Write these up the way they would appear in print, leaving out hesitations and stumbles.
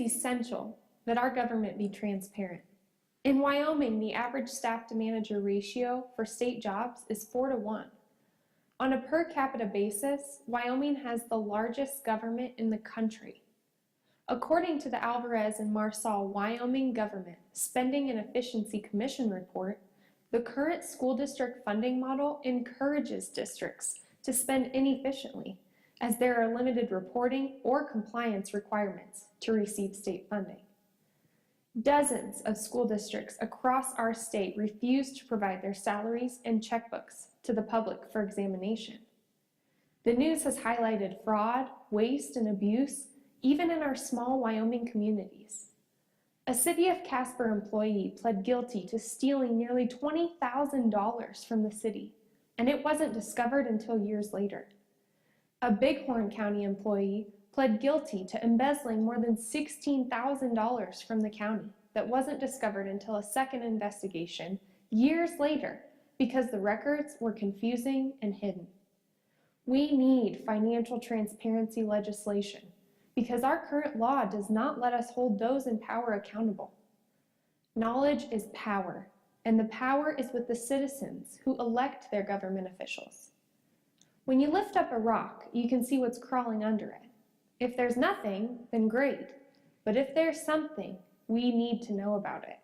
essential that our government be transparent. In Wyoming, the average staff to manager ratio for state jobs is 4-to-1. On a per capita basis, Wyoming has the largest government in the country. According to the Alvarez and Marsal Wyoming Government Spending and Efficiency Commission report, the current school district funding model encourages districts to spend inefficiently, as there are limited reporting or compliance requirements to receive state funding. Dozens of school districts across our state refuse to provide their salaries and checkbooks to the public for examination. The news has highlighted fraud, waste, and abuse even in our small Wyoming communities. A City of Casper employee pled guilty to stealing nearly $20,000 from the city, and it wasn't discovered until years later. A Bighorn County employee pled guilty to embezzling more than $16,000 from the county that wasn't discovered until a second investigation years later because the records were confusing and hidden. We need financial transparency legislation because our current law does not let us hold those in power accountable. Knowledge is power, and the power is with the citizens who elect their government officials. When you lift up a rock, you can see what's crawling under it. If there's nothing, then great. But if there's something, we need to know about it.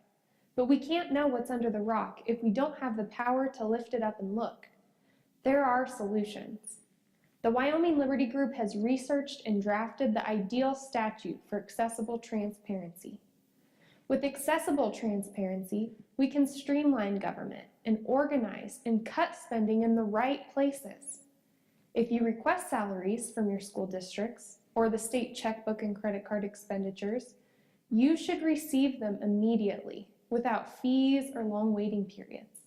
But we can't know what's under the rock if we don't have the power to lift it up and look. There are solutions. The Wyoming Liberty Group has researched and drafted the ideal statute for accessible transparency. With accessible transparency, we can streamline government and organize and cut spending in the right places. If you request salaries from your school districts or the state checkbook and credit card expenditures, you should receive them immediately without fees or long waiting periods.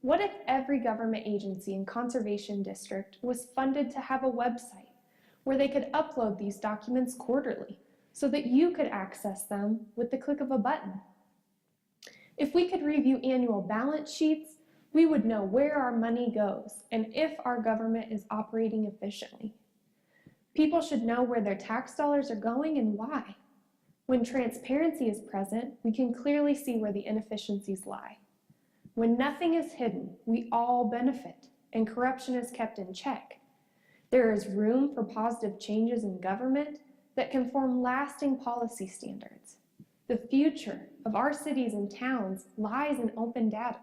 What if every government agency and conservation district was funded to have a website where they could upload these documents quarterly so that you could access them with the click of a button? If we could review annual balance sheets, we would know where our money goes and if our government is operating efficiently. People should know where their tax dollars are going and why. When transparency is present, we can clearly see where the inefficiencies lie. When nothing is hidden, we all benefit, and corruption is kept in check. There is room for positive changes in government that can form lasting policy standards. The future of our cities and towns lies in open data.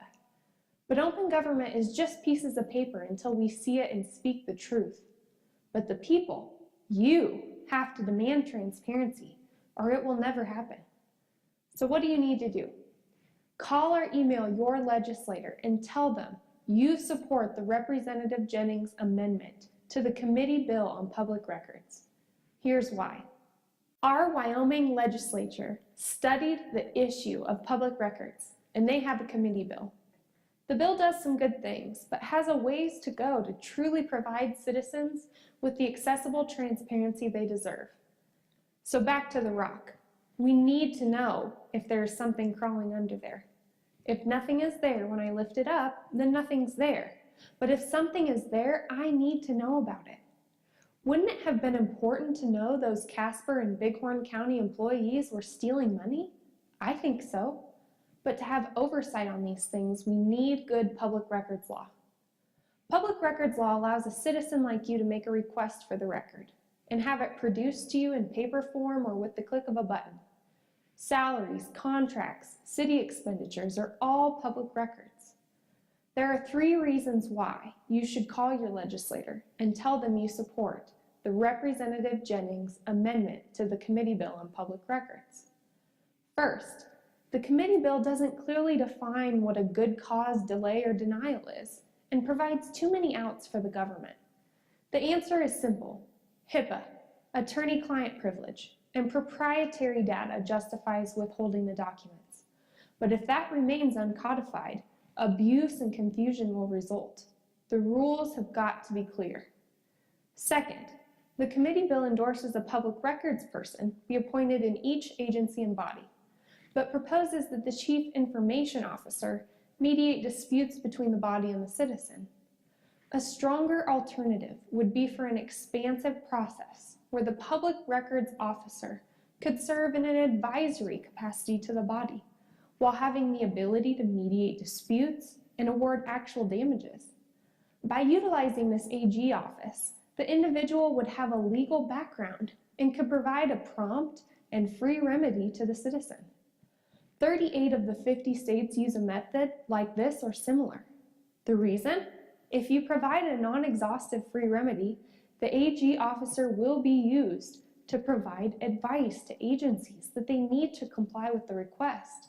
But open government is just pieces of paper until we see it and speak the truth. But the people, you, have to demand transparency, or it will never happen. So what do you need to do? Call or email your legislator and tell them you support the Representative Jennings amendment to the committee bill on public records. Here's why. Our Wyoming legislature studied the issue of public records, and they have a committee bill. The bill does some good things, but has a ways to go to truly provide citizens with the accessible transparency they deserve. So back to the rock. We need to know if there is something crawling under there. If nothing is there when I lift it up, then nothing's there. But if something is there, I need to know about it. Wouldn't it have been important to know those Casper and Bighorn County employees were stealing money? I think so. But to have oversight on these things, we need good public records law. Public records law allows a citizen like you to make a request for the record and have it produced to you in paper form or with the click of a button. Salaries, contracts, city expenditures are all public records. There are 3 reasons why you should call your legislator and tell them you support the Representative Jennings amendment to the committee bill on public records. First, the committee bill doesn't clearly define what a good cause delay or denial is and provides too many outs for the government. The answer is simple. HIPAA, attorney-client privilege, and proprietary data justifies withholding the documents. But if that remains uncodified, abuse and confusion will result. The rules have got to be clear. Second, the committee bill endorses a public records person be appointed in each agency and body, but proposes that the chief information officer mediate disputes between the body and the citizen. A stronger alternative would be for an expansive process where the public records officer could serve in an advisory capacity to the body, while having the ability to mediate disputes and award actual damages. By utilizing this AG office, the individual would have a legal background and could provide a prompt and free remedy to the citizen. 38 of the 50 states use a method like this or similar. The reason? If you provide a non-exhaustive free remedy, the AG officer will be used to provide advice to agencies that they need to comply with the request.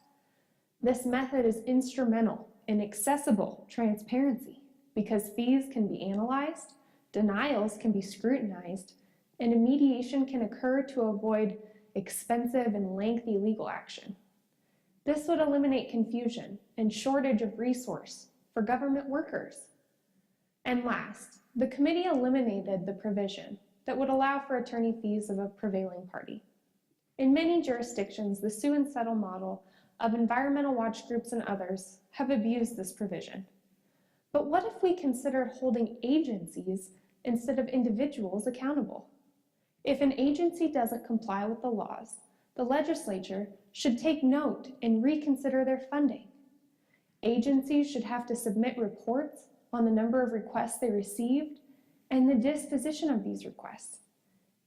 This method is instrumental in accessible transparency because fees can be analyzed, denials can be scrutinized, and a mediation can occur to avoid expensive and lengthy legal action. This would eliminate confusion and shortage of resource for government workers. And last, the committee eliminated the provision that would allow for attorney fees of a prevailing party. In many jurisdictions, the sue and settle model of environmental watch groups and others have abused this provision. But what if we considered holding agencies instead of individuals accountable? If an agency doesn't comply with the laws, the legislature should take note and reconsider their funding. Agencies should have to submit reports on the number of requests they received and the disposition of these requests.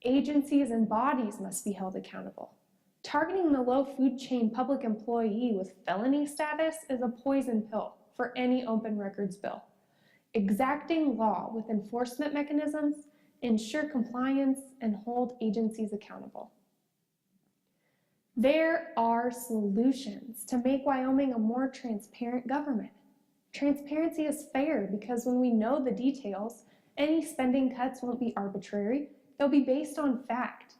Agencies and bodies must be held accountable. Targeting the low food chain public employee with felony status is a poison pill for any open records bill. Exacting law with enforcement mechanisms ensure compliance and hold agencies accountable. There are solutions to make Wyoming a more transparent government. Transparency is fair because when we know the details, any spending cuts won't be arbitrary, they'll be based on fact.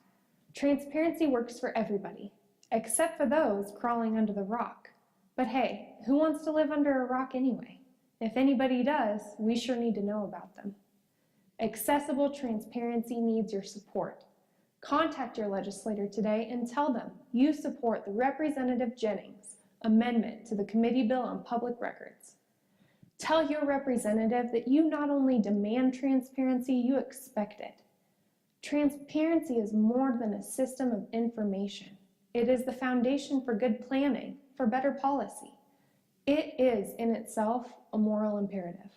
Transparency works for everybody, except for those crawling under the rock. But hey, who wants to live under a rock anyway? If anybody does, we sure need to know about them. Accessible transparency needs your support. Contact your legislator today and tell them you support the Representative Jennings amendment to the Committee Bill on Public Records. Tell your representative that you not only demand transparency, you expect it. Transparency is more than a system of information. It is the foundation for good planning, for better policy. It is in itself a moral imperative.